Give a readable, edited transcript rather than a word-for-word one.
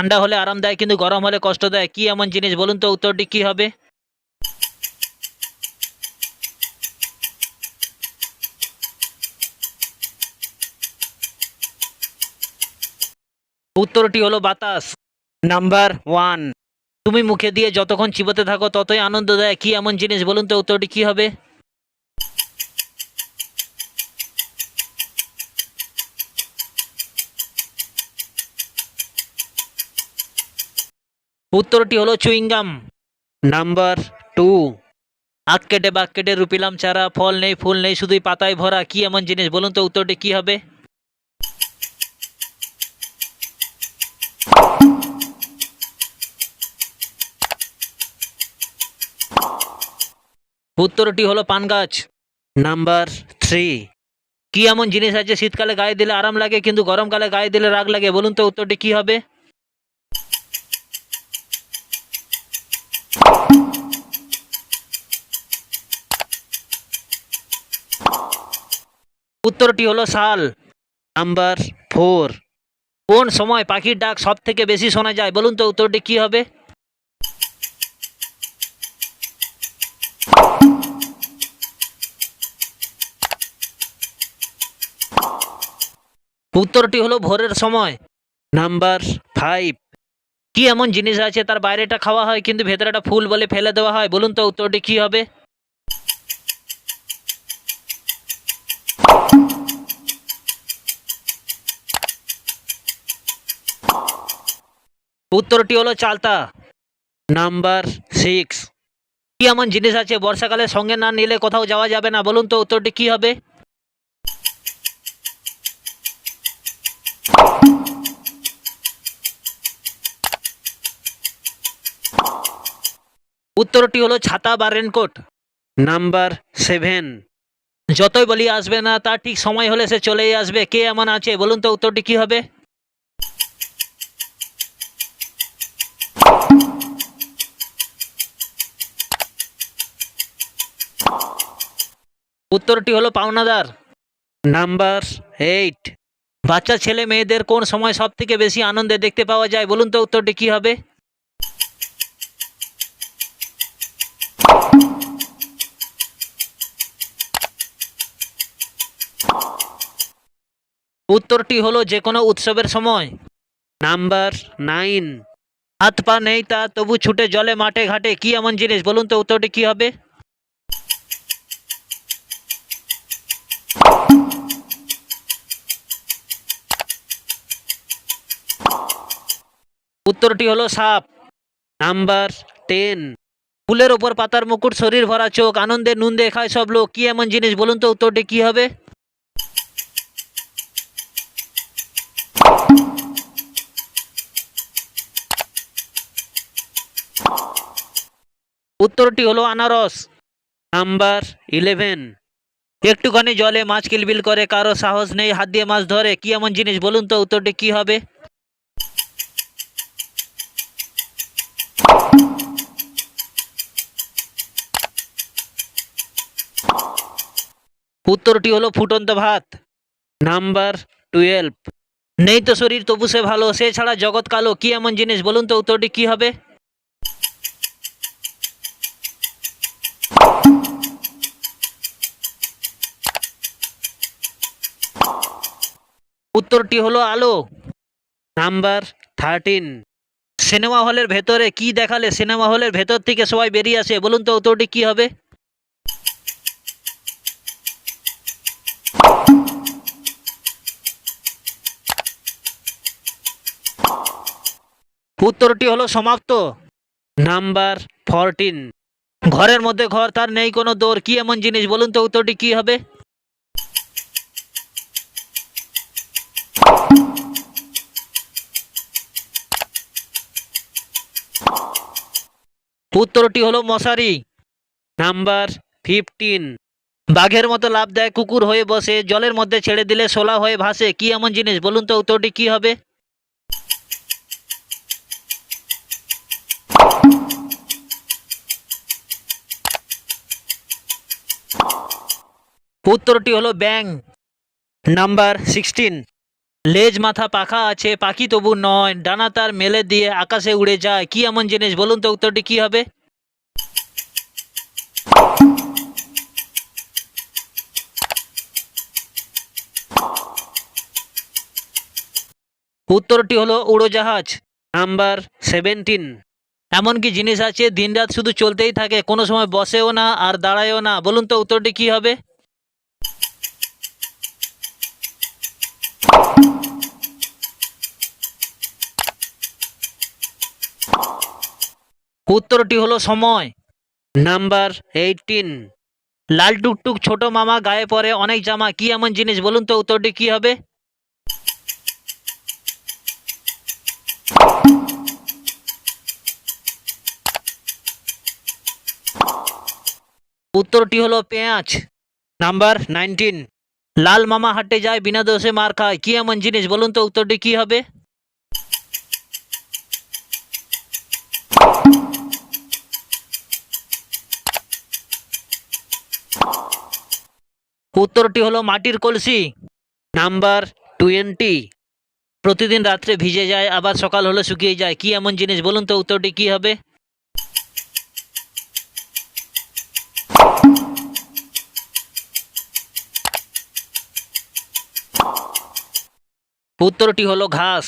ঠান্ডা হলে আরাম দেয় কিন্তু গরম হলে কষ্ট দেয়, কি এমন জিনিস বলুন তো? উত্তরটি কি হবে? উত্তরটি হলো বাতাস। নাম্বার ওয়ান, তুমি মুখে দিয়ে যতক্ষণ চিবোতে থাকো ততই আনন্দ দেয়, কি এমন জিনিস বলুন তো? উত্তরটি কি হবে? উত্তরটি হলো চুইংগাম। নাম্বার টু, আখ কেটে বাঘ কেটে রুপিলাম চারা, ফল নেই ফুল নেই শুধুই পাতায় ভরা, কি এমন জিনিস বলুন তো? উত্তরটি কি হবে? উত্তরটি হলো পান গাছ। নাম্বার থ্রি, কি এমন জিনিস আছে শীতকালে গায়ে দিলে আরাম লাগে কিন্তু গরমকালে গায়ে দিলে রাগ লাগে, বলুন তো? উত্তরটি কি হবে? উত্তরটি হলো শাল। নাম্বার ফোর, কোন সময় পাখির ডাক সব থেকে বেশি শোনা যায়, বলুন তো? উত্তরটি কি হবে? উত্তরটি হলো ভোরের সময়। নাম্বার ফাইভ, কি এমন জিনিস আছে তার বাইরেটা খাওয়া হয় কিন্তু ভেতরেটা ফুল বলে ফেলে দেওয়া হয়, বলুন তো? উত্তরটি কি হবে? উত্তরটি হলো চালতা। নাম্বার সিক্স, কি এমন জিনিস আছে বর্ষাকালে সঙ্গে না নিলে কোথাও যাওয়া যাবে না, বলুন তো? উত্তরটি কি হবে? উত্তরটি হলো ছাতা বা রেনকোট। নাম্বার সেভেন, যতই বলি আসবে না তার ঠিক সময় হলে সে চলেই আসবে, কে এমন আছে বলুন তো? উত্তরটি কি হবে? উত্তরটি হলো পাওনাদার। নাম্বার এইট, বাচ্চা ছেলে মেয়েদের কোন সময় সব থেকে বেশি আনন্দে দেখতে পাওয়া যায়, বলুন তো? উত্তরটি কি হবে? উত্তরটি হলো যে কোনো উৎসবের সময়। নাম্বার নাইন, হাত পা নেই তা তবু ছুটে জলে মাঠে ঘাটে, কি এমন জিনিস বলুন তো? উত্তরটি কি হবে? উত্তরটি হলো সাপ। নাম্বার টেন, ফুলের ওপর পাতার মুকুট শরীর ভরা চোখ, আনন্দে নুন দিয়ে খায় সব লোক, কি এমন জিনিস বলুন তো? উত্তরটি কি হবে? উত্তরটি হলো আনারস। নাম্বার ইলেভেন, একটুখানি জলে মাছ কিলবিল করে, কারো সাহস নেই হাত দিয়ে মাছ ধরে, কি এমন জিনিস বলুন তো? উত্তরটি কি হবে? উত্তরটি হলো ফুটন্ত ভাত। নাম্বার টুয়েলভ, নেই তো শরীর তবু সে ভালো, সে ছাড়া জগৎ কালো, কি এমন জিনিস বলুন তো? উত্তরটি কি হবে? উত্তরটি হলো আলো। নাম্বার থার্টিন, সিনেমা হলের ভেতরে কি দেখালে সিনেমা হলের ভেতর থেকে সবাই বেরিয়ে আসে, বলুন তো? উত্তরটি কি হবে? উত্তরটি হলো সমাপ্ত। নাম্বার ফোরটিন, ঘরের মধ্যে ঘর তার নেই কোনো দৌড়, কি এমন জিনিস বলুন তো? উত্তরটি কি হবে? উত্তরটি হলো মশারি। নাম্বার ফিফটিন, বাঘের মতো লাফ দেয় কুকুর হয়ে বসে, জলের মধ্যে ছেড়ে দিলে শোলা হয়ে ভাসে, কি এমন জিনিস বলুন তো? উত্তরটি কি হবে? উত্তরটি হলো ব্যাং। নাম্বার সিক্সটিন, লেজ মাথা পাখা আছে, পাখি তবু নয়, ডানা তার মেলে দিয়ে আকাশে উড়ে যায়, কি এমন জিনিস? বলুন তো উত্তরটি কি হবে? উত্তরটি হলো উড়োজাহাজ। নাম্বার 17। এমন কি জিনিস আছে দিনরাত শুধু চলতেই থাকে, কোনো সময় বসেও না আর দাঁড়ায়ও না? বলুন তো উত্তরটি কি হবে? উত্তরটি হলো সময়। নাম্বার 18। লাল টুকটুক ছোট মামা গায়ে পরে অনেক জামা, কি এমন জিনিস? বলুন তো উত্তরটি কি হবে? উত্তরটি হলো পেঁয়াজ। নাম্বার 19। লাল মামা হাঁটে যায় বিনা দোষে মার খায়, কি এমন জিনিস? বলুন তো উত্তরটি কি হবে? উত্তরটি হলো মাটির কলসি। নাম্বার 20। প্রতিদিন রাত্রে ভিজে যায় আবার সকাল হলে শুকিয়ে যায়, কি এমন জিনিস? বলুন তো উত্তরটি কি হবে? উত্তরটি হলো ঘাস।